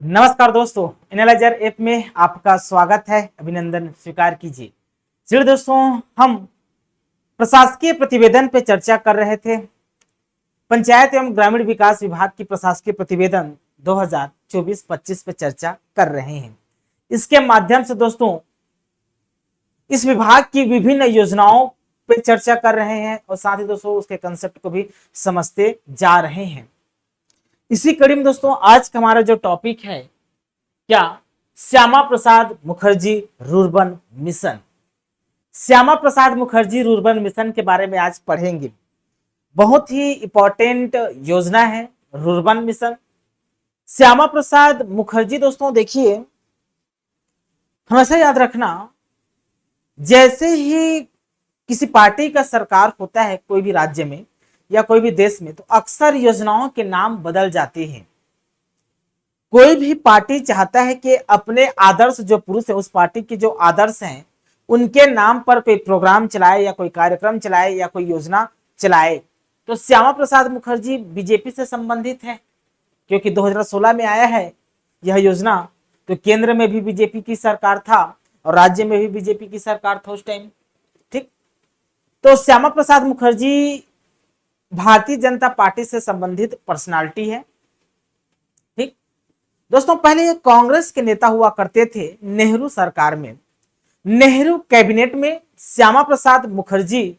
नमस्कार दोस्तों, analyser app में आपका स्वागत है। अभिनंदन स्वीकार कीजिए। चलिए दोस्तों, हम प्रशासकीय प्रतिवेदन पे चर्चा कर रहे थे। पंचायत एवं ग्रामीण विकास विभाग की प्रशासकीय प्रतिवेदन 2024-25 पे चर्चा कर रहे हैं। इसके माध्यम से दोस्तों इस विभाग की विभिन्न योजनाओं पे चर्चा कर रहे हैं और साथ ही दोस्तों उसके कंसेप्ट को भी समझते जा रहे हैं। इसी कड़ी में दोस्तों आज का हमारा जो टॉपिक है, क्या Shyama Prasad Mukherjee rurban mission. Shyama Prasad Mukherjee rurban mission के बारे में आज पढ़ेंगे। बहुत ही इंपॉर्टेंट योजना है रूर्बन मिशन। श्यामा प्रसाद मुखर्जी दोस्तों देखिए, हमेशा याद रखना, जैसे ही किसी पार्टी का सरकार होता है कोई भी राज्य में या कोई भी देश में, तो अक्सर योजनाओं के नाम बदल जाते हैं। कोई भी पार्टी चाहता है कि अपने आदर्श जो पुरुष है, उस पार्टी के जो आदर्श हैं उनके नाम पर कोई प्रोग्राम चलाए या कोई कार्यक्रम चलाए या कोई योजना चलाए। तो श्यामा प्रसाद मुखर्जी बीजेपी से संबंधित है, क्योंकि 2016 में आया है यह योजना। तो केंद्र में भी बीजेपी की सरकार था और राज्य में भी बीजेपी की सरकार था उस टाइम। ठीक, तो श्यामा प्रसाद मुखर्जी भारतीय जनता पार्टी से संबंधित पर्सनालिटी है। ठीक दोस्तों, पहले ये कांग्रेस के नेता हुआ करते थे नेहरू सरकार में। नेहरू कैबिनेट में श्यामा प्रसाद मुखर्जी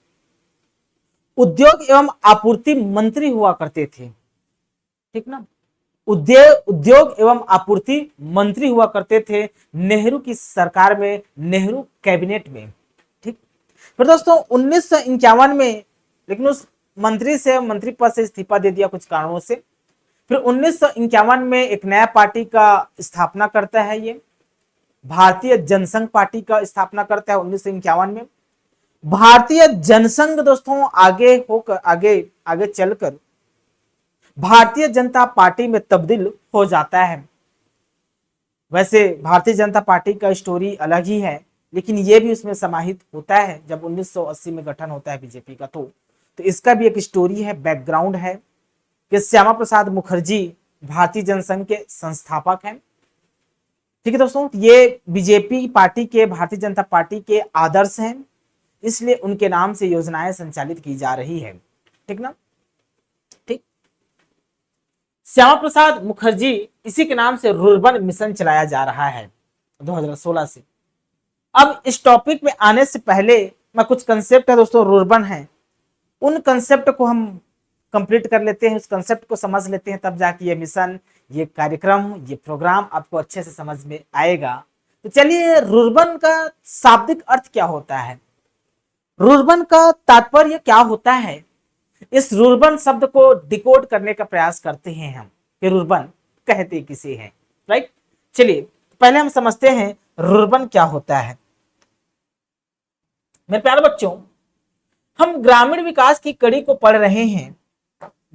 उद्योग एवं आपूर्ति मंत्री हुआ करते थे। ठीक ना, उद्योग एवं आपूर्ति मंत्री हुआ करते थे नेहरू की सरकार में, नेहरू कैबिनेट में। ठीक, फिर दोस्तों 1951 में, लेकिन उस मंत्री पद से इस्तीफा दे दिया कुछ कारणों से। फिर 1951 में एक नया पार्टी का स्थापना करता है, ये भारतीय जनसंघ पार्टी का स्थापना करता है 1951 में। भारतीय जनसंघ दोस्तों आगे चलकर भारतीय जनता पार्टी में तब्दील हो जाता है। वैसे भारतीय जनता पार्टी का स्टोरी अलग ही है, लेकिन ये भी उसमें समाहित होता है जब 1980 में गठन होता है बीजेपी का। तो इसका भी एक स्टोरी है, बैकग्राउंड है कि श्यामा प्रसाद मुखर्जी भारतीय जनसंघ के संस्थापक हैं। ठीक है दोस्तों, ये बीजेपी पार्टी के, भारतीय जनता पार्टी के आदर्श हैं, इसलिए उनके नाम से योजनाएं संचालित की जा रही है। ठीक ना, ठीक। श्यामा प्रसाद मुखर्जी, इसी के नाम से रूर्बन मिशन चलाया जा रहा है 2016 से। अब इस टॉपिक में आने से पहले मैं कुछ कंसेप्ट है दोस्तों रूर्बन है, उन कंसेप्ट को हम कंप्लीट कर लेते हैं, उस कंसेप्ट को समझ लेते हैं, तब जाके ये मिशन, ये कार्यक्रम, ये प्रोग्राम आपको अच्छे से समझ में आएगा। तो चलिए, रूर्बन का शाब्दिक अर्थ क्या होता है, रूर्बन का तात्पर्य क्या होता है, इस रूर्बन शब्द को डिकोड करने का प्रयास करते हैं हम कि रूर्बन कहते किसे हैं। राइट, चलिए पहले हम समझते हैं रूर्बन क्या होता है। मेरे प्यारे बच्चों, हम ग्रामीण विकास की कड़ी को पढ़ रहे हैं,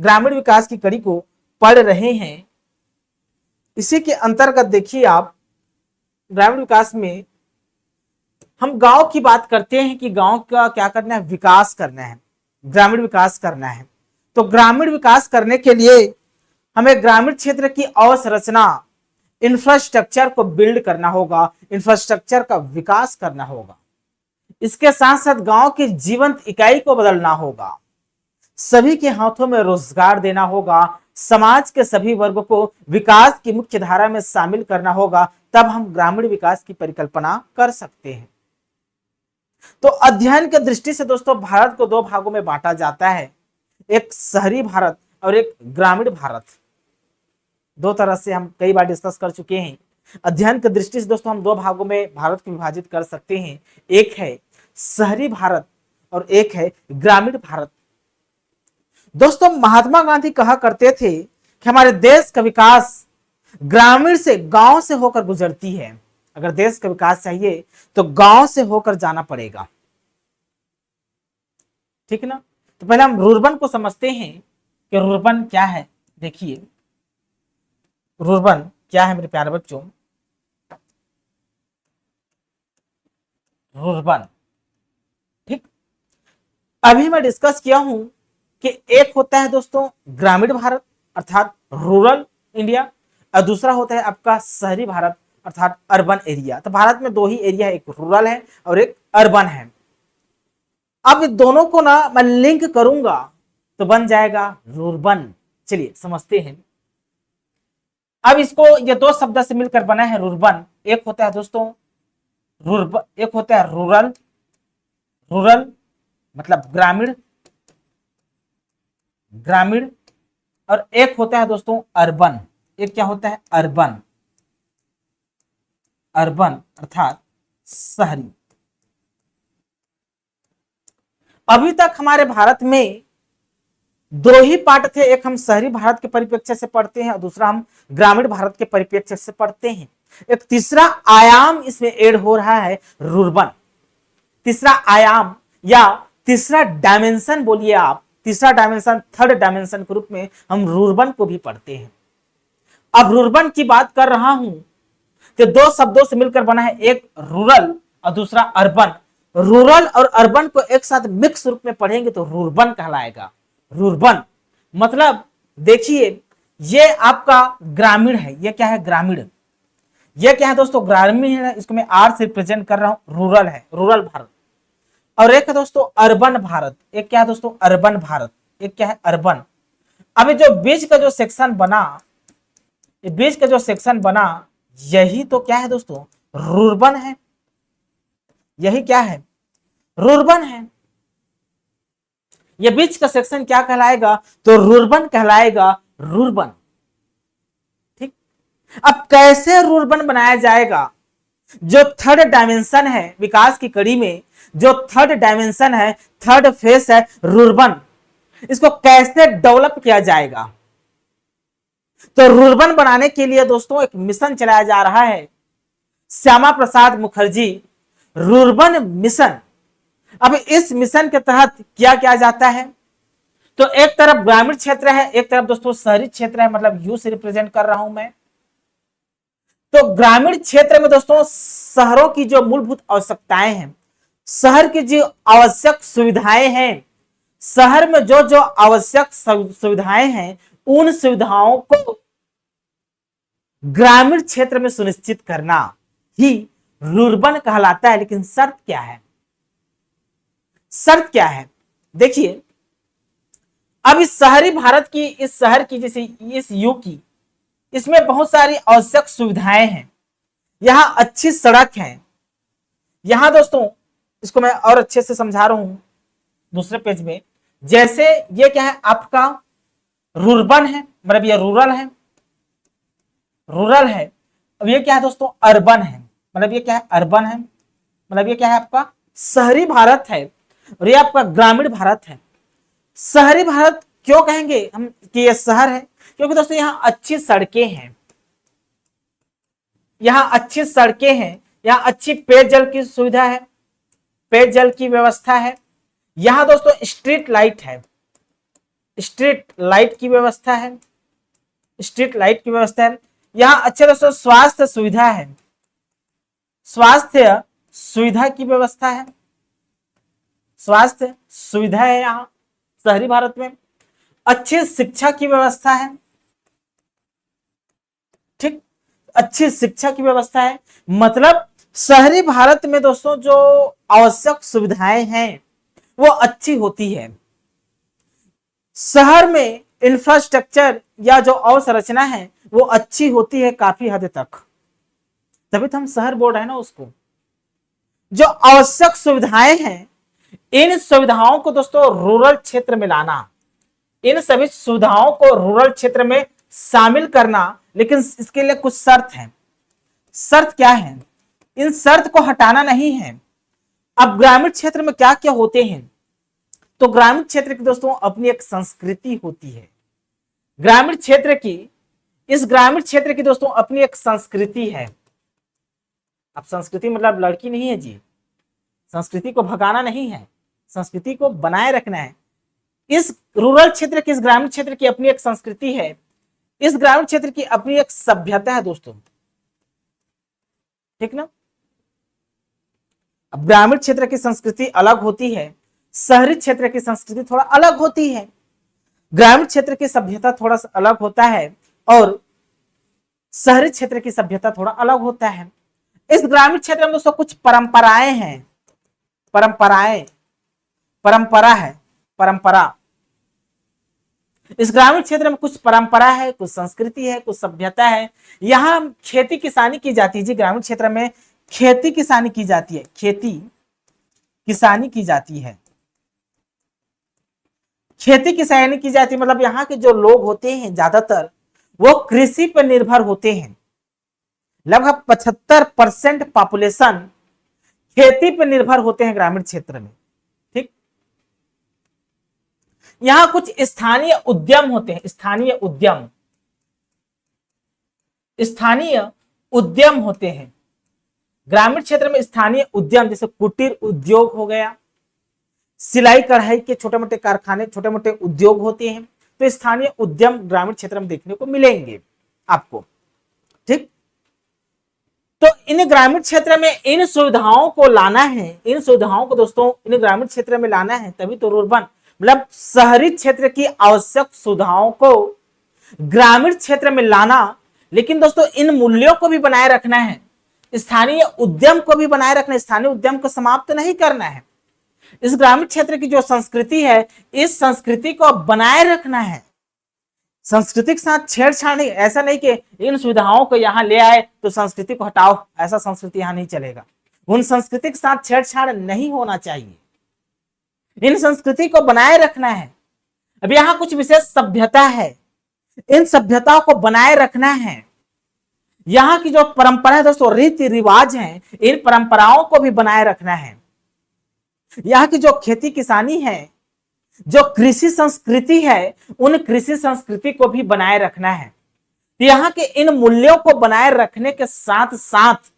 ग्रामीण विकास की कड़ी को पढ़ रहे हैं। इसी के अंतर्गत देखिए आप, ग्रामीण विकास में हम गांव की बात करते हैं कि गांव का क्या करना है, विकास करना है, ग्रामीण विकास करना है। तो ग्रामीण विकास करने के लिए हमें ग्रामीण क्षेत्र की अवसंरचना, इंफ्रास्ट्रक्चर को बिल्ड करना होगा, इंफ्रास्ट्रक्चर का विकास करना होगा। इसके साथ साथ गांव की जीवंत इकाई को बदलना होगा, सभी के हाथों में रोजगार देना होगा, समाज के सभी वर्गों को विकास की मुख्य धारा में शामिल करना होगा, तब हम ग्रामीण विकास की परिकल्पना कर सकते हैं। तो अध्ययन की दृष्टि से दोस्तों भारत को दो भागों में बांटा जाता है, एक शहरी भारत और एक ग्रामीण भारत। दो तरह से हम कई बार डिस्कस कर चुके हैं। अध्ययन की दृष्टि से दोस्तों हम दो भागों में भारत को विभाजित कर सकते हैं, एक है शहरी भारत और एक है ग्रामीण भारत। दोस्तों महात्मा गांधी कहा करते थे कि हमारे देश का विकास ग्रामीण से, गांव से होकर गुजरती है। अगर देश का विकास चाहिए तो गांव से होकर जाना पड़ेगा। ठीक ना, तो पहले हम रूर्बन को समझते हैं कि रूर्बन क्या है। देखिए रूर्बन क्या है मेरे प्यारे बच्चों, रूर्बन। ठीक, अभी मैं डिस्कस किया हूं कि एक होता है दोस्तों ग्रामीण भारत अर्थात रूरल इंडिया, और दूसरा होता है आपका शहरी भारत अर्थात अर्बन एरिया। तो भारत में दो ही एरिया है, एक रूरल है और एक अर्बन है। अब दोनों को ना मैं लिंक करूंगा तो बन जाएगा रूरबन। चलिए समझते हैं। अब इसको ये दो शब्द से मिलकर बना है रूरबन। एक होता है दोस्तों रूरबन, एक होता है रूरल, रूरल मतलब ग्रामीण, ग्रामीण, और एक होता है दोस्तों अर्बन। एक क्या होता है अर्बन, अर्बन अर्थात शहरी। अभी तक हमारे भारत में दो ही पार्ट थे, एक हम शहरी भारत के परिप्रेक्ष्य से पढ़ते हैं और दूसरा हम ग्रामीण भारत के परिप्रेक्ष्य से पढ़ते हैं। एक तीसरा आयाम इसमें ऐड हो रहा है रूरबन। तीसरा आयाम या तीसरा डायमेंशन बोलिए आप, तीसरा डायमेंशन, थर्ड डायमेंशन के रूप में हम रूरबन को भी पढ़ते हैं। अब रूरबन की बात कर रहा हूं तो दो शब्दों से मिलकर बना है, एक रूरल और दूसरा अर्बन। रूरल और अर्बन को एक साथ मिक्स रूप में पढ़ेंगे तो रूरबन कहलाएगा। रूरबन मतलब देखिए ये आपका ग्रामीण है, ये क्या है ग्रामीण, ये क्या है दोस्तों ग्रामीण है, इसको मैं आर से रिप्रेजेंट कर रहा हूं, रूरल है, रूरल भारत। और एक है दोस्तों अर्बन भारत, एक क्या है दोस्तों अर्बन भारत, एक क्या है अर्बन। अभी जो बीच का जो सेक्शन बना, ये बीच का जो सेक्शन बना यही तो क्या है दोस्तों रूरबन है, यही क्या है रूरबन है। ये बीच का सेक्शन क्या कहलाएगा तो रूरबन कहलाएगा, रूरबन। ठीक, अब कैसे रूरबन बनाया जाएगा, जो थर्ड डायमेंशन है विकास की कड़ी में, जो थर्ड डायमेंशन है, थर्ड फेस है रूरबन, इसको कैसे डेवलप किया जाएगा। तो रूरबन बनाने के लिए दोस्तों एक मिशन चलाया जा रहा है, श्यामा प्रसाद मुखर्जी रूरबन मिशन। अब इस मिशन के तहत क्या किया जाता है, तो एक तरफ ग्रामीण क्षेत्र है, एक तरफ दोस्तों शहरी क्षेत्र है, मतलब यू से रिप्रेजेंट कर रहा हूं मैं। तो ग्रामीण क्षेत्र में दोस्तों शहरों की जो मूलभूत आवश्यकताएं हैं, शहर की जो आवश्यक सुविधाएं हैं, शहर में जो जो आवश्यक सुविधाएं हैं, उन सुविधाओं को ग्रामीण क्षेत्र में सुनिश्चित करना ही रूरबन कहलाता है। लेकिन शर्त क्या है, शर्त क्या है देखिए। अब इस शहरी भारत की, इस शहर की, जैसे इस यू की, इसमें बहुत सारी आवश्यक सुविधाएं हैं, यहां अच्छी सड़क है, यहां दोस्तों इसको मैं और अच्छे से समझा रहा हूं दूसरे पेज में। जैसे ये क्या है आपका रूरबन है, मतलब ये रूरल है, रूरल है। अब ये क्या है दोस्तों अर्बन है, मतलब ये क्या है अर्बन है, मतलब ये क्या है आपका शहरी भारत है, और ये आपका ग्रामीण भारत है। शहरी भारत क्यों कहेंगे हम कि ये शहर है, क्योंकि दोस्तों यहां अच्छी सड़कें हैं, यहां अच्छी सड़कें हैं, यहां अच्छी पेयजल की सुविधा है, पेयजल की व्यवस्था है, यहां दोस्तों स्ट्रीट लाइट है, स्ट्रीट लाइट की व्यवस्था है, स्ट्रीट लाइट की व्यवस्था है। यहां अच्छे दोस्तों स्वास्थ्य सुविधा है, स्वास्थ्य सुविधा की व्यवस्था है, स्वास्थ्य सुविधा है यहां शहरी भारत में। अच्छी शिक्षा की व्यवस्था है, ठीक, अच्छी शिक्षा की व्यवस्था है। मतलब शहरी भारत में दोस्तों जो आवश्यक सुविधाएं हैं वो अच्छी होती है। शहर में इंफ्रास्ट्रक्चर या जो अवसंरचना है वो अच्छी होती है काफी हद तक, तभी तो हम शहर बोल रहे हैं ना उसको। जो आवश्यक सुविधाएं हैं, इन सुविधाओं को दोस्तों रूरल क्षेत्र में लाना, इन सभी सुविधाओं को रूरल क्षेत्र में शामिल करना, लेकिन इसके लिए कुछ शर्त है। शर्त क्या है, इन शर्त को हटाना नहीं है। अब ग्रामीण क्षेत्र में क्या क्या होते हैं, तो ग्रामीण क्षेत्र की दोस्तों अपनी एक संस्कृति होती है, ग्रामीण क्षेत्र की, इस ग्रामीण क्षेत्र की दोस्तों अपनी एक संस्कृति है। अब संस्कृति मतलब लड़की नहीं है जी, संस्कृति को भगाना नहीं है, संस्कृति को बनाए रखना है। इस रूरल क्षेत्र की, इस ग्रामीण क्षेत्र की अपनी एक संस्कृति है, इस ग्रामीण क्षेत्र की अपनी एक सभ्यता है दोस्तों, ठीक ना। अब ग्रामीण क्षेत्र की संस्कृति अलग होती है, शहरी क्षेत्र की संस्कृति थोड़ा अलग होती है, ग्रामीण क्षेत्र की सभ्यता थोड़ा सा अलग होता है, और शहरी क्षेत्र की सभ्यता थोड़ा अलग होता है। इस ग्रामीण क्षेत्र में दोस्तों कुछ परंपराएं हैं, परंपरा है, परंपरा। इस ग्रामीण क्षेत्र में कुछ परंपरा है, कुछ संस्कृति है, कुछ सभ्यता है। यहाँ खेती किसानी की जाती है जी, ग्रामीण क्षेत्र में खेती किसानी की जाती है, खेती किसानी की जाती है, खेती किसानी की जाती है। मतलब यहाँ के जो लोग होते हैं ज्यादातर वो कृषि पर निर्भर होते हैं। लगभग 75% पॉपुलेशन खेती पर निर्भर होते हैं ग्रामीण क्षेत्र में। ठीक, यहां कुछ स्थानीय उद्यम होते हैं, स्थानीय उद्यम होते हैं ग्रामीण क्षेत्र में। स्थानीय उद्यम जैसे कुटीर उद्योग हो गया, सिलाई कढ़ाई के छोटे मोटे कारखाने, छोटे मोटे उद्योग होते हैं। तो स्थानीय उद्यम ग्रामीण क्षेत्र में देखने को मिलेंगे आपको। ठीक, तो इन ग्रामीण क्षेत्र में इन सुविधाओं को लाना है, इन सुविधाओं को दोस्तों इन ग्रामीण क्षेत्र में लाना है, तभी तो रुर्बन मतलब शहरी क्षेत्र की आवश्यक सुविधाओं को ग्रामीण क्षेत्र में लाना। लेकिन दोस्तों इन मूल्यों को भी बनाए रखना है, स्थानीय उद्यम को भी बनाए रखना है, स्थानीय उद्यम को समाप्त नहीं करना है। इस ग्रामीण क्षेत्र की जो संस्कृति है, इस संस्कृति को बनाए रखना है, संस्कृति के साथ छेड़छाड़ नहीं। ऐसा नहीं कि इन सुविधाओं को यहां ले आए तो संस्कृति को हटाओ, ऐसा संस्कृति यहां नहीं चलेगा। उन संस्कृति के साथ छेड़छाड़ नहीं होना चाहिए, इन संस्कृति को बनाए रखना है। अब यहां कुछ विशेष सभ्यता है, इन सभ्यताओं को बनाए रखना है। यहाँ की जो परंपरा है दोस्तों, रीति रिवाज हैं, इन परंपराओं को भी बनाए रखना है। यहाँ की जो खेती किसानी है, जो कृषि संस्कृति है, उन कृषि संस्कृति को भी बनाए रखना है। यहाँ के इन मूल्यों को बनाए रखने के साथ साथ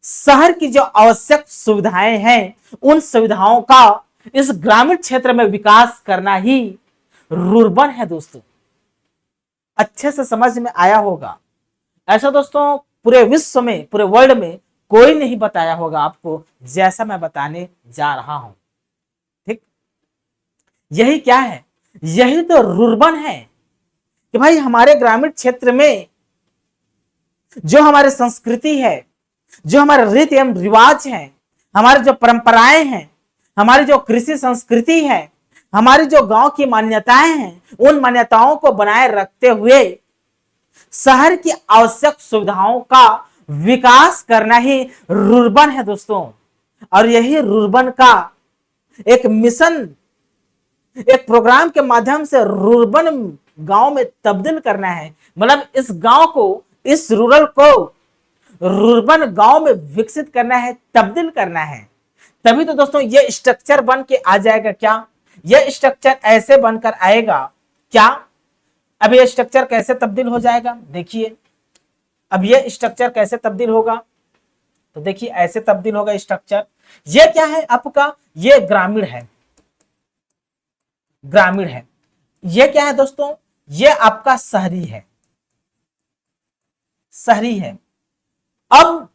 शहर की जो आवश्यक सुविधाएं हैं, उन सुविधाओं का इस ग्रामीण क्षेत्र में विकास करना ही रुर्बन है दोस्तों। अच्छे से समझ में आया होगा। ऐसा दोस्तों पूरे विश्व में, पूरे वर्ल्ड में कोई नहीं बताया होगा आपको जैसा मैं बताने जा रहा हूं। ठीक, यही क्या है, यही तो रुर्बन है कि भाई हमारे ग्रामीण क्षेत्र में जो हमारी संस्कृति है, जो हमारे रीति एवं रिवाज है, हमारी जो परंपराएं हैं, हमारी जो कृषि संस्कृति है, हमारी जो गांव की मान्यताएं हैं, उन मान्यताओं को बनाए रखते हुए शहर की आवश्यक सुविधाओं का विकास करना ही रुर्बन है दोस्तों। और यही रुर्बन का एक मिशन, एक प्रोग्राम के माध्यम से रुर्बन गांव में तब्दील करना है। मतलब इस गांव को, इस रूरल को रुर्बन गांव में विकसित करना है, तब्दील करना है। तभी तो दोस्तों ये स्ट्रक्चर बन के आ जाएगा। क्या ये स्ट्रक्चर ऐसे बनकर आएगा क्या? अब ये स्ट्रक्चर कैसे तब्दील हो जाएगा, देखिए। अब ये स्ट्रक्चर कैसे तब्दील होगा, तो देखिए ऐसे तब्दील होगा स्ट्रक्चर। ये क्या है आपका, ये ग्रामीण है, ग्रामीण है। ये क्या है दोस्तों, ये आपका शहरी है, शहरी है। अब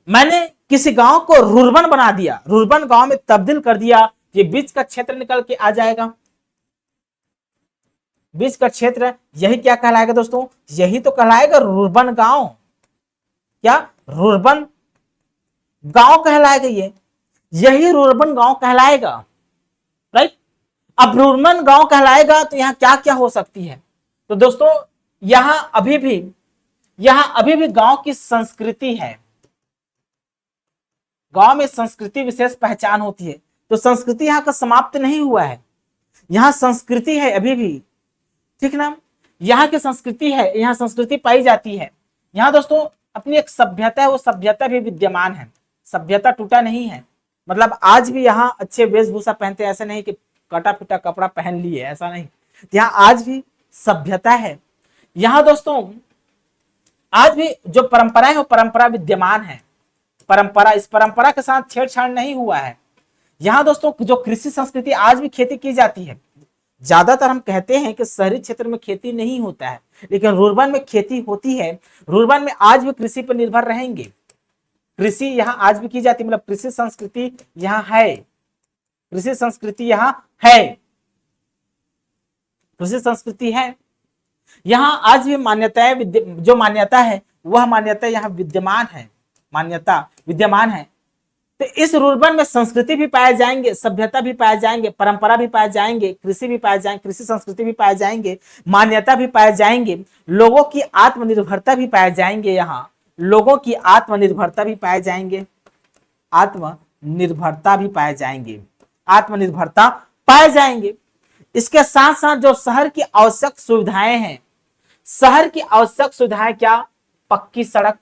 मैंने किसी गांव को रुर्बन बना दिया, रुर्बन गांव में तब्दील कर दिया, ये बीच का क्षेत्र निकल के आ जाएगा। बीच का क्षेत्र, यही क्या कहलाएगा दोस्तों, यही तो कहलाएगा रुर्बन गांव। क्या रुर्बन गांव कहलाएगा, ये यही रुर्बन गांव कहलाएगा, राइट। अब रुर्बन गांव कहलाएगा तो यहाँ क्या क्या हो सकती है, तो दोस्तों यहां अभी भी गांव की संस्कृति है। गांव में संस्कृति विशेष पहचान होती है, तो संस्कृति यहाँ का समाप्त नहीं हुआ है, यहाँ संस्कृति है अभी भी। ठीक ना, यहाँ की संस्कृति है, यहाँ संस्कृति पाई जाती है। यहाँ दोस्तों अपनी एक सभ्यता है, वो सभ्यता भी विद्यमान है, सभ्यता टूटा नहीं है। मतलब आज भी यहाँ अच्छे वेशभूषा पहनते हैं, ऐसा नहीं कि कटा पिटा कपड़ा पहन लिए, ऐसा नहीं। यहाँ आज भी सभ्यता है। यहाँ दोस्तों आज भी जो परंपरा है वो परंपरा विद्यमान है, परंपरा, इस परंपरा के साथ छेड़छाड़ नहीं हुआ है। यहाँ दोस्तों जो कृषि संस्कृति, आज भी खेती की जाती है। ज्यादातर हम कहते हैं कि शहरी क्षेत्र में खेती नहीं होता है, लेकिन रुर्बन में खेती होती है। रुर्बन में आज भी कृषि पर निर्भर रहेंगे, कृषि यहाँ आज भी की जाती है। मतलब कृषि संस्कृति यहाँ है, कृषि संस्कृति यहाँ है, कृषि संस्कृति है। यहाँ आज भी मान्यताएं जो मान्यता है वह मान्यता यहाँ विद्यमान है, मान्यता विद्यमान है। तो इस रुर्बन में संस्कृति भी पाए जाएंगे, सभ्यता भी पाए जाएंगे, परंपरा भी पाए जाएंगे, कृषि भी पाए जाएंगे, कृषि संस्कृति भी पाए जाएंगे, मान्यता भी पाए जाएंगे, लोगों की आत्मनिर्भरता भी पाए जाएंगे। यहाँ लोगों की आत्मनिर्भरता भी पाए जाएंगे, आत्मनिर्भरता भी पाए जाएंगे, आत्मनिर्भरता पाए जाएंगे। इसके साथ साथ जो शहर की आवश्यक सुविधाएं हैं, शहर की आवश्यक सुविधाएं क्या, पक्की सड़क,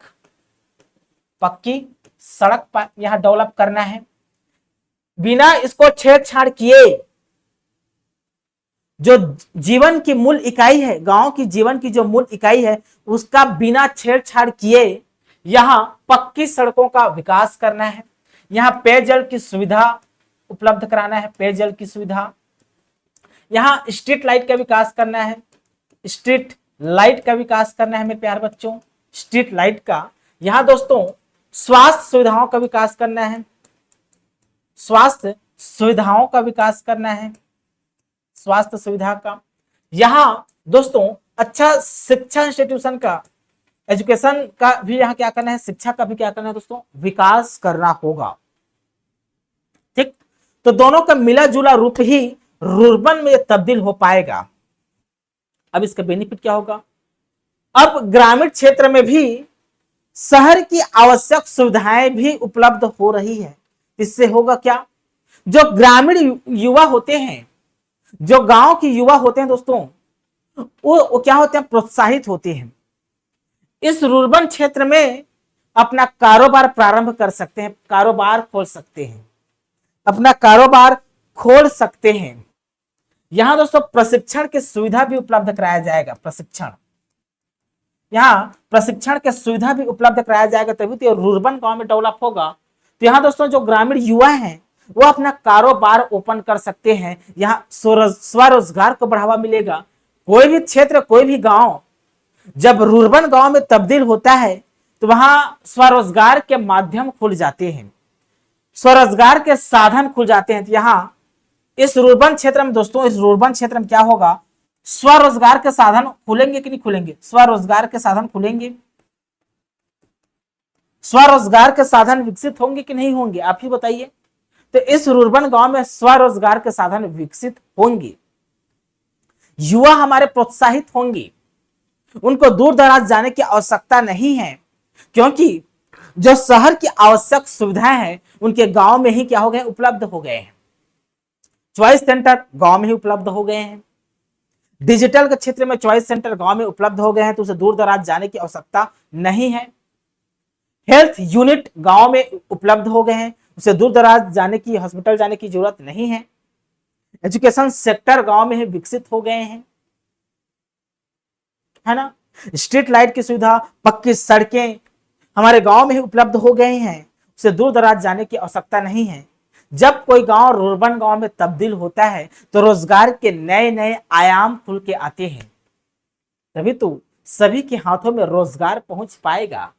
पक्की सड़क पर यहां डेवलप करना है, बिना इसको छेड़छाड़ किए। जो जीवन की मूल इकाई है, गांव की जीवन की जो मूल इकाई है, उसका बिना छेड़छाड़ किए यहां पक्की सड़कों का विकास करना है, यहां पेयजल की सुविधा उपलब्ध कराना है, पेयजल की सुविधा, यहां स्ट्रीट लाइट का विकास करना है, स्ट्रीट लाइट का विकास करना है मेरे प्यारे बच्चों, स्ट्रीट लाइट का। यहां दोस्तों स्वास्थ्य सुविधाओं का विकास करना है, स्वास्थ्य सुविधाओं का विकास करना है, स्वास्थ्य सुविधा का। यहां दोस्तों अच्छा शिक्षा इंस्टीट्यूशन का, एजुकेशन का भी यहां क्या करना है, शिक्षा का भी क्या करना है दोस्तों, विकास करना होगा। ठीक, तो दोनों का मिला जुला रूप ही रुर्बन में तब्दील हो पाएगा। अब इसका बेनिफिट क्या होगा, अब ग्रामीण क्षेत्र में भी शहर की आवश्यक सुविधाएं भी उपलब्ध हो रही है। इससे होगा क्या, जो ग्रामीण युवा होते हैं, जो गांव के युवा होते हैं दोस्तों, वो क्या होते हैं, प्रोत्साहित होते हैं, इस रुर्बन क्षेत्र में अपना कारोबार प्रारंभ कर सकते हैं, कारोबार खोल सकते हैं, अपना कारोबार खोल सकते हैं। यहां दोस्तों प्रशिक्षण की सुविधा भी उपलब्ध कराया जाएगा, प्रशिक्षण, यहाँ प्रशिक्षण की सुविधा भी उपलब्ध कराया जाएगा, तभी तो रुर्बन गांव में डेवलप होगा। तो यहाँ दोस्तों जो ग्रामीण युवा हैं वो अपना कारोबार ओपन कर सकते हैं, यहाँ स्वरोजगार को बढ़ावा मिलेगा। कोई भी क्षेत्र, कोई भी गांव जब रुर्बन गांव में तब्दील होता है तो वहां स्वरोजगार के माध्यम खुल जाते हैं, स्वरोजगार के साधन खुल जाते हैं। तो यहाँ इस रुर्बन क्षेत्र में दोस्तों, इस रुर्बन क्षेत्र में क्या होगा, स्वरोजगार के साधन खुलेंगे कि नहीं खुलेंगे, स्वरोजगार के साधन खुलेंगे, स्वरोजगार के साधन विकसित होंगे कि नहीं होंगे, आप ही बताइए। तो इस रुर्बन गांव में स्वरोजगार के साधन विकसित होंगे, युवा हमारे प्रोत्साहित होंगे, उनको दूर दराज जाने की आवश्यकता नहीं है, क्योंकि जो शहर की आवश्यक सुविधाएं हैं उनके गांव में ही क्या हो गए, उपलब्ध हो गए हैं। चॉइस सेंटर गांव में ही उपलब्ध हो गए हैं, डिजिटल के क्षेत्र में चॉइस सेंटर गांव में उपलब्ध हो गए हैं, तो उसे दूर दराज जाने की आवश्यकता नहीं है। हेल्थ यूनिट गांव में उपलब्ध हो गए हैं, उसे दूर दराज जाने की, हॉस्पिटल जाने की जरूरत नहीं है। एजुकेशन सेक्टर गांव में ही विकसित हो गए हैं, है ना। स्ट्रीट लाइट की सुविधा, पक्की सड़कें हमारे गांव में ही उपलब्ध हो गए हैं, उसे दूर दराज जाने की आवश्यकता नहीं है। जब कोई गांव रुर्बन गांव में तब्दील होता है तो रोजगार के नए नए आयाम खुल के आते हैं, तभी तो सभी के हाथों में रोजगार पहुंच पाएगा।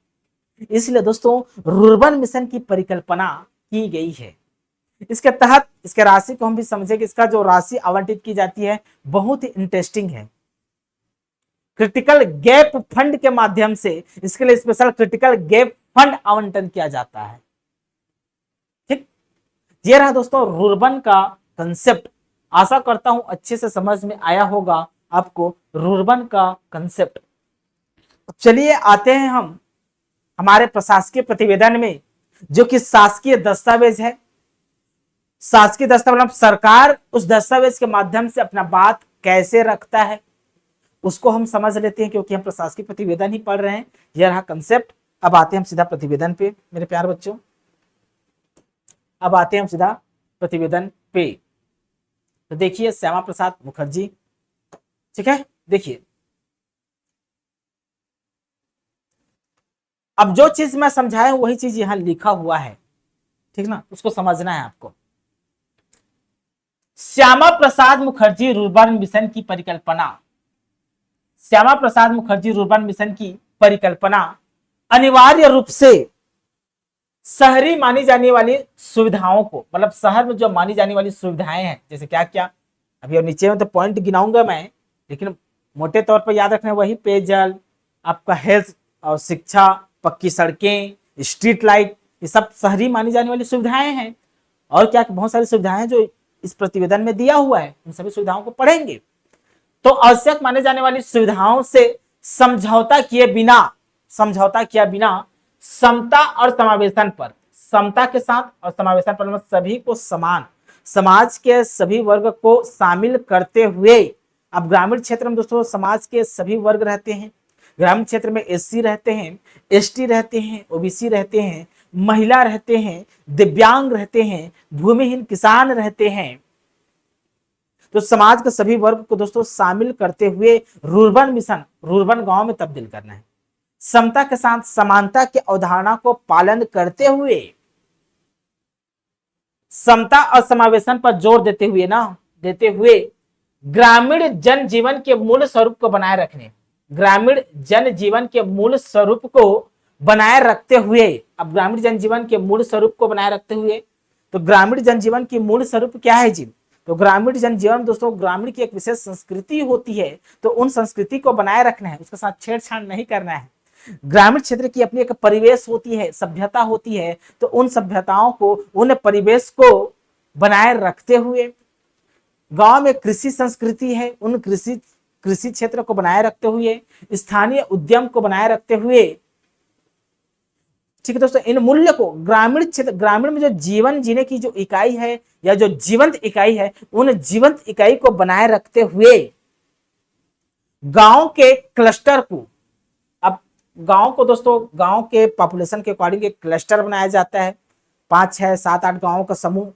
इसलिए दोस्तों रुर्बन मिशन की परिकल्पना की गई है। इसके तहत इसके राशि को हम भी समझेंगे, इसका जो राशि आवंटित की जाती है बहुत ही इंटरेस्टिंग है। क्रिटिकल गैप फंड के माध्यम से इसके लिए स्पेशल क्रिटिकल गैप फंड आवंटन किया जाता है। ठीक, ये रहा दोस्तों रुर्बन का कंसेप्ट। आशा करता हूं अच्छे से समझ में आया होगा आपको रुर्बन का कंसेप्ट। चलिए आते हैं हम हमारे प्रशासकीय प्रतिवेदन में, जो कि शासकीय दस्तावेज है। शासकीय दस्तावेज मतलब सरकार उस दस्तावेज के माध्यम से अपना बात कैसे रखता है उसको हम समझ लेते हैं, क्योंकि हम प्रशासकीय प्रतिवेदन ही पढ़ रहे हैं। यह रहा कंसेप्ट। अब आते हैं हम सीधा प्रतिवेदन पे मेरे प्यारे बच्चों, अब आते हैं हम सीधा प्रतिवेदन पे। तो देखिए श्यामा प्रसाद मुखर्जी, ठीक है। देखिए अब जो चीज मैं समझाया वही चीज यहां लिखा हुआ है, ठीक ना, उसको समझना है आपको। श्यामा प्रसाद मुखर्जी रुर्बन मिशन की परिकल्पना, श्यामा प्रसाद मुखर्जी रुर्बन मिशन की परिकल्पना अनिवार्य रूप से शहरी मानी जाने वाली सुविधाओं को, मतलब शहर में जो मानी जाने वाली सुविधाएं हैं, जैसे क्या क्या, अभी और नीचे में तो पॉइंट गिनाऊंगा मैं, लेकिन मोटे तौर पर याद रखना वही पेयजल, आपका हेल्थ और शिक्षा, पक्की सड़कें, स्ट्रीट लाइट, ये सब शहरी मानी जाने वाली सुविधाएं हैं। और क्या बहुत सारी सुविधाएं हैं जो इस प्रतिवेदन में दिया हुआ है, उन सभी सुविधाओं को पढ़ेंगे। तो आवश्यक माने जाने वाली सुविधाओं से समझौता किए बिना समता और समावेशन पर, समता के साथ और समावेशन पर, सभी को समान, समाज के सभी वर्ग को शामिल करते हुए। अब ग्रामीण क्षेत्र में दोस्तों समाज के सभी वर्ग रहते हैं। ग्रामीण क्षेत्र में एससी रहते हैं, एसटी रहते हैं, ओबीसी रहते हैं, महिला रहते हैं, दिव्यांग रहते हैं, भूमिहीन किसान रहते हैं। तो समाज के सभी वर्ग को दोस्तों शामिल करते हुए रूर्बन मिशन, रूर्बन गांव में तब्दील करना है। समता के साथ समानता की अवधारणा को पालन करते हुए, समता और समावेशन पर जोर देते हुए ग्रामीण जनजीवन के मूल स्वरूप को बनाए रखने, ग्रामीण जनजीवन के मूल स्वरूप को बनाए रखते हुए। अब ग्रामीण जनजीवन के मूल स्वरूप को बनाए रखते हुए, तो ग्रामीण जनजीवन की मूल स्वरूप क्या है जी? तो ग्रामीण जनजीवन दोस्तों, ग्रामीण की एक विशेष संस्कृति होती है, तो उन संस्कृति को बनाए रखना है, उसके साथ छेड़छाड़ नहीं करना है। ग्रामीण क्षेत्र की अपनी एक परिवेश होती है, सभ्यता होती है, तो उन सभ्यताओं को, उन परिवेश को बनाए रखते हुए, गांव में कृषि संस्कृति है, उन कृषि क्षेत्र को बनाए रखते हुए, स्थानीय उद्यम को बनाए रखते हुए, ठीक है दोस्तों, इन मूल्य को ग्रामीण क्षेत्र, ग्रामीण में जो जीवन जीने की जो इकाई है या जो जीवंत इकाई है, उन जीवंत इकाई को बनाए रखते हुए गांव के क्लस्टर को, अब गांव को दोस्तों, गांव के पॉपुलेशन के अकॉर्डिंग एक क्लस्टर बनाया जाता है, 5, 6, 7, 8 गांवों का समूह।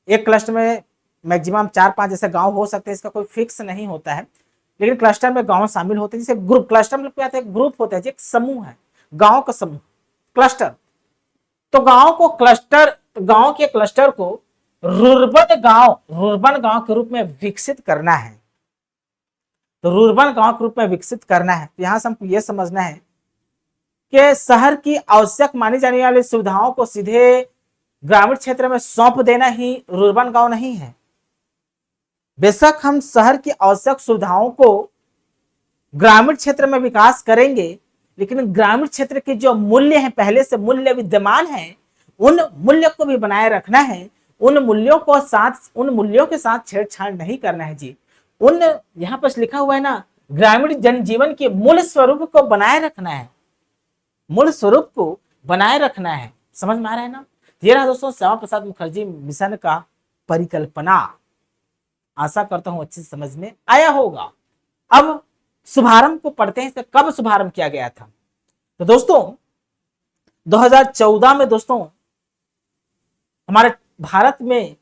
एक क्लस्टर में मैक्सिमम 4-5 जैसे गांव हो सकते हैं, इसका कोई फिक्स नहीं होता है, लेकिन क्लस्टर में गांव शामिल होते हैं। जैसे ग्रुप, क्लस्टर मतलब क्या होता है? ग्रुप होता है, एक समूह है, गांव का समूह, क्लस्टर। तो गांव के क्लस्टर को रूर्बन गांव के रूप में विकसित करना है। तो रूर्बन गांव के रूप में विकसित करना है, तो यहां से हमको यह समझना है कि शहर की आवश्यक मानी जाने वाली सुविधाओं को सीधे ग्रामीण क्षेत्र में सौंप देना ही रूर्बन गांव नहीं है। बेशक हम शहर की आवश्यक सुविधाओं को ग्रामीण क्षेत्र में विकास करेंगे, लेकिन ग्रामीण क्षेत्र के जो मूल्य हैं, पहले से मूल्य विद्यमान हैं, उन मूल्य को भी बनाए रखना है। उन मूल्यों के साथ छेड़छाड़ नहीं करना है जी। उन, यहां पर लिखा हुआ है ना, ग्रामीण जनजीवन के मूल स्वरूप को बनाए रखना है, मूल स्वरूप को बनाए रखना है। समझ में आ रहा है ना? ये रहा दोस्तों श्यामा प्रसाद मुखर्जी मिशन का परिकल्पना। आशा करता हूं अच्छी समझ में आया होगा। अब शुभारंभ को पढ़ते हैं, इसका कब शुभारंभ किया गया था? तो दोस्तों 2014 में दोस्तों हमारे भारत में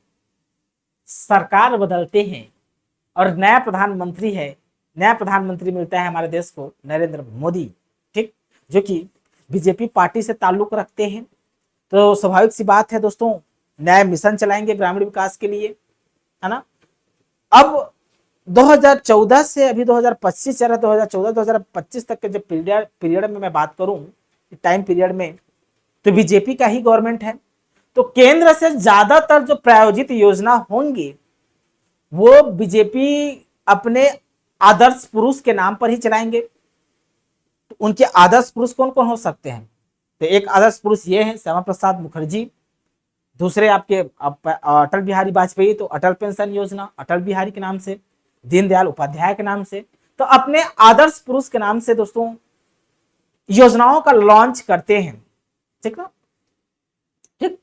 सरकार बदलते हैं और नया प्रधानमंत्री है, नया प्रधानमंत्री मिलता है हमारे देश को, नरेंद्र मोदी, ठीक, जो कि बीजेपी पार्टी से ताल्लुक रखते हैं। तो स्वाभाविक सी बात है दोस्तों, नया मिशन चलाएंगे ग्रामीण विकास के लिए, है ना। अब 2014 से अभी 2025 चल रहा है, 2014-2025 तक के जो पीरियड में मैं बात करूं, टाइम पीरियड में, तो बीजेपी का ही गवर्नमेंट है। तो केंद्र से ज्यादातर जो प्रायोजित योजना होंगी वो बीजेपी अपने आदर्श पुरुष के नाम पर ही चलाएंगे। तो उनके आदर्श पुरुष कौन कौन हो सकते हैं? तो एक आदर्श पुरुष ये है श्यामा प्रसाद मुखर्जी, दूसरे आपके अटल बिहारी वाजपेयी, तो अटल पेंशन योजना अटल बिहारी के नाम से, दीनदयाल उपाध्याय के नाम से। तो अपने आदर्श पुरुष के नाम से दोस्तों योजनाओं का लॉन्च करते हैं, ठीक ना, ठीक,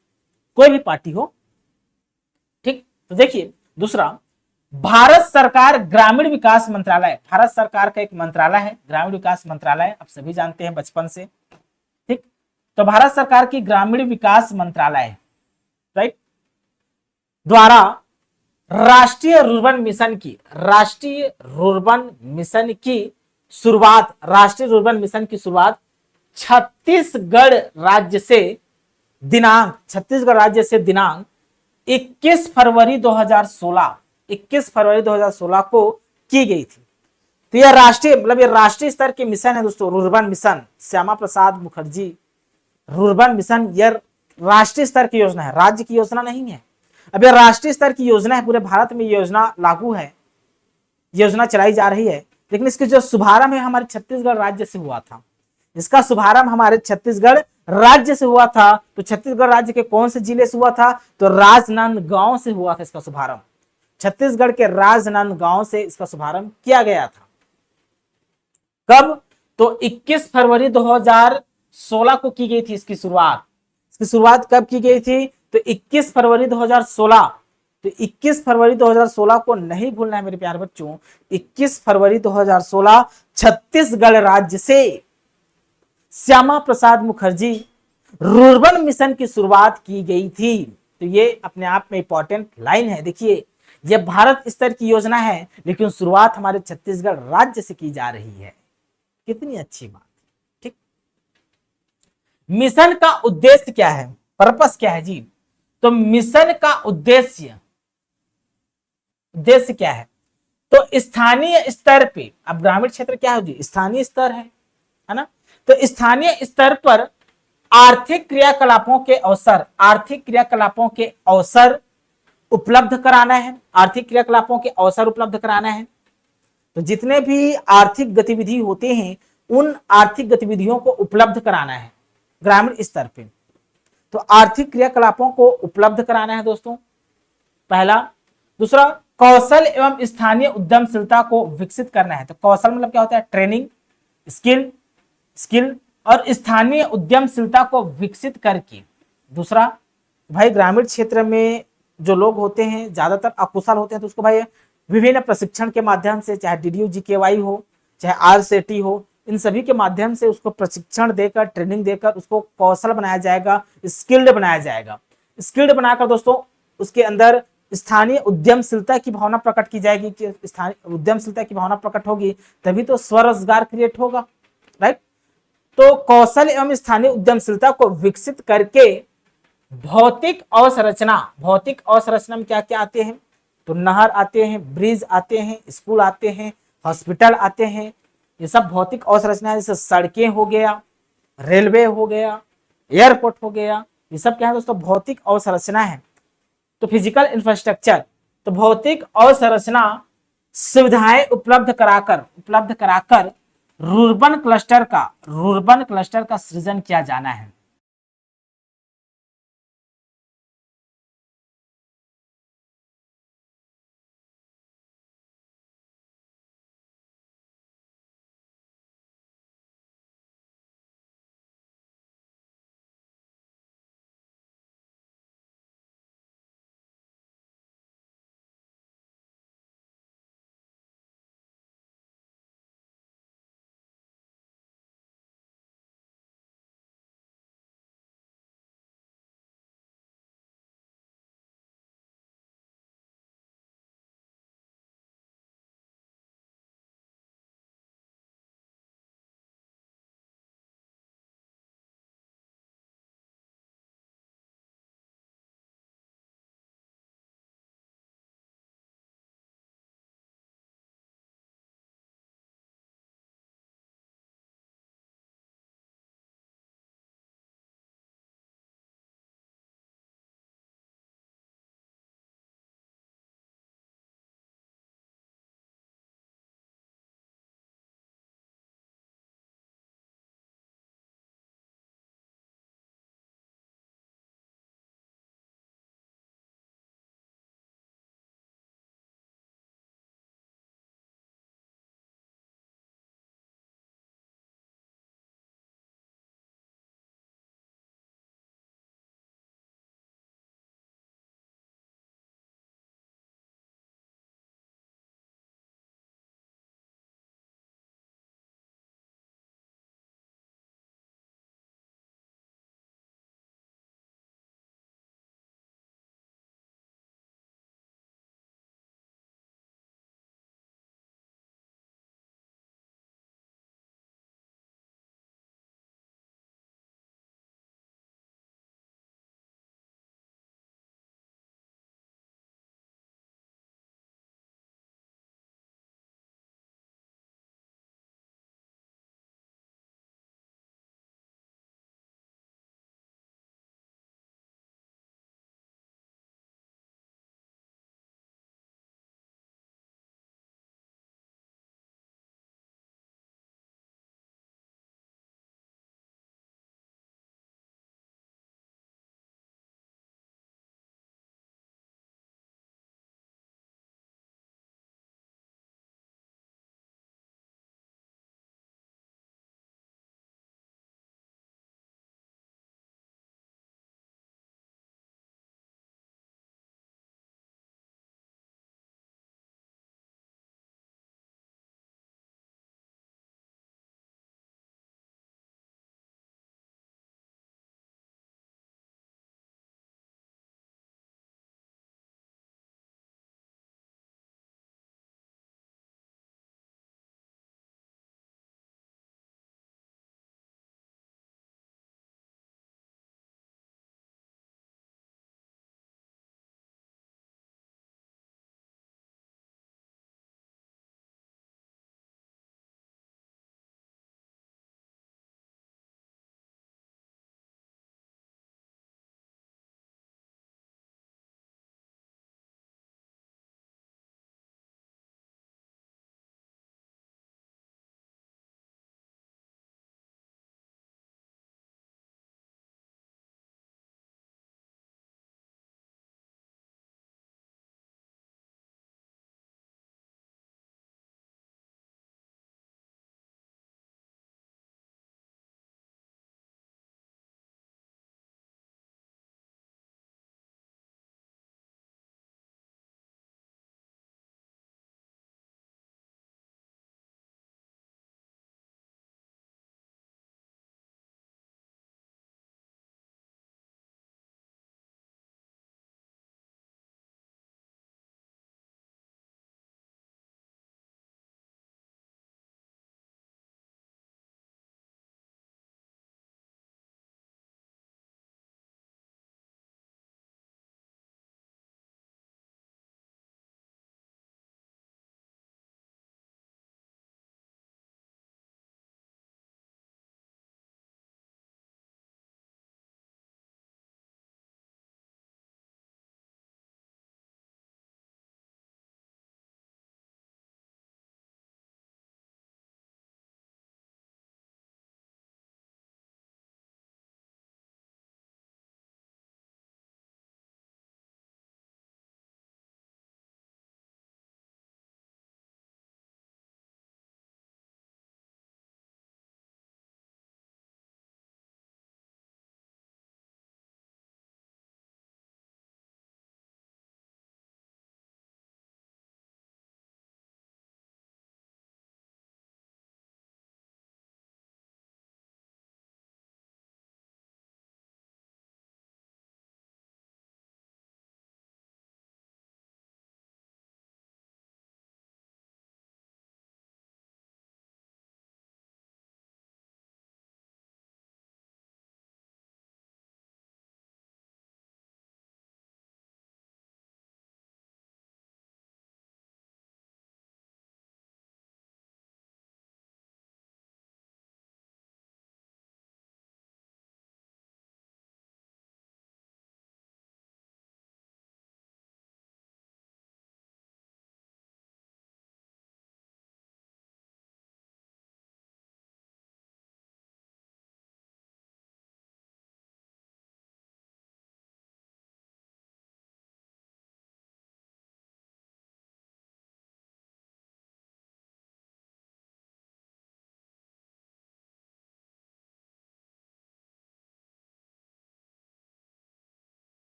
कोई भी पार्टी हो, ठीक। तो देखिए दूसरा, भारत सरकार ग्रामीण विकास मंत्रालय, भारत सरकार का एक मंत्रालय है ग्रामीण विकास मंत्रालय, आप सभी जानते हैं बचपन से, ठीक। तो भारत सरकार की ग्रामीण विकास मंत्रालय, राइट, द्वारा राष्ट्रीय रूर्बन मिशन की शुरुआत छत्तीसगढ़ राज्य से दिनांक 21 फरवरी 2016 को की गई थी। तो यह राष्ट्रीय स्तर के मिशन है दोस्तों, rurban mission, Shyama Prasad Mukherjee rurban mission, यह राष्ट्रीय स्तर की योजना है, राज्य की योजना नहीं है। अब यह राष्ट्रीय स्तर की योजना है, पूरे भारत में योजना लागू है, योजना चलाई जा रही है। लेकिन इसकी जो शुभारंभ है हमारे छत्तीसगढ़ राज्य से हुआ था। इसका शुभारंभ हमारे छत्तीसगढ़ राज्य से हुआ था। तो छत्तीसगढ़ राज्य के कौन से जिले से हुआ था? तो राजनांदगांव से हुआ था इसका शुभारंभ। छत्तीसगढ़ के राजनांदगांव से इसका शुभारंभ किया गया था। कब? तो 21 फरवरी 2016 को की गई थी इसकी शुरुआत। इसकी शुरुआत कब की गई थी? तो 21 फरवरी 2016। तो 21 फरवरी 2016 को नहीं भूलना है मेरे प्यारे बच्चों। 21 फरवरी 2016 छत्तीसगढ़ राज्य से श्यामा प्रसाद मुखर्जी रूर्बन मिशन की शुरुआत की गई थी। तो ये अपने आप में इंपॉर्टेंट लाइन है। देखिए, यह भारत स्तर की योजना है, लेकिन शुरुआत हमारे छत्तीसगढ़ राज्य से की जा रही है। कितनी अच्छी बात। ठीक, मिशन का उद्देश्य क्या है? पर्पस क्या है जी? तो मिशन का उद्देश्य क्या है? तो स्थानीय स्तर पे, अब ग्रामीण क्षेत्र क्या है जी? स्थानीय स्तर है ना? तो स्थानीय स्तर पर आर्थिक क्रियाकलापों के अवसर उपलब्ध कराना है। आर्थिक क्रियाकलापों के अवसर उपलब्ध कराना है। तो जितने भी आर्थिक गतिविधि होते हैं, उन आर्थिक गतिविधियों को उपलब्ध कराना है ग्रामीण स्तर पे। तो आर्थिक क्रियाकलापों को उपलब्ध कराना है दोस्तों, पहला। दूसरा, कौशल एवं स्थानीय उद्यमशीलता को विकसित करना है। तो कौशल मतलब क्या होता है? ट्रेनिंग, स्किल और स्थानीय उद्यमशीलता को विकसित करके। दूसरा, भाई ग्रामीण क्षेत्र में जो लोग होते हैं ज्यादातर अकुशल होते हैं, तो उसको भाई विभिन्न प्रशिक्षण के माध्यम से, चाहे DDU-GKY हो, चाहे RCET हो, इन सभी के माध्यम से उसको प्रशिक्षण देकर, ट्रेनिंग देकर उसको कौशल बनाया जाएगा, स्किल्ड बनाया जाएगा। स्किल्ड बनाकर दोस्तों उसके अंदर स्थानीय उद्यमशीलता की भावना प्रकट की जाएगी। कि स्थानीय उद्यमशीलता की भावना प्रकट होगी तभी तो स्वरोजगार क्रिएट होगा, राइट। तो कौशल एवं स्थानीय उद्यमशीलता को विकसित करके भौतिक अवसंरचना में क्या क्या आते हैं? तो नहर आते हैं, ब्रिज आते हैं, स्कूल आते हैं, हॉस्पिटल आते हैं। ये सब भौतिक अवसंरचना, जैसे सड़कें हो गया, रेलवे हो गया, एयरपोर्ट हो गया, ये सब क्या है दोस्तों? भौतिक अवसंरचना है। तो फिजिकल इंफ्रास्ट्रक्चर, तो भौतिक अवसंरचना सुविधाएं उपलब्ध कराकर रूर्बन क्लस्टर का सृजन किया जाना है।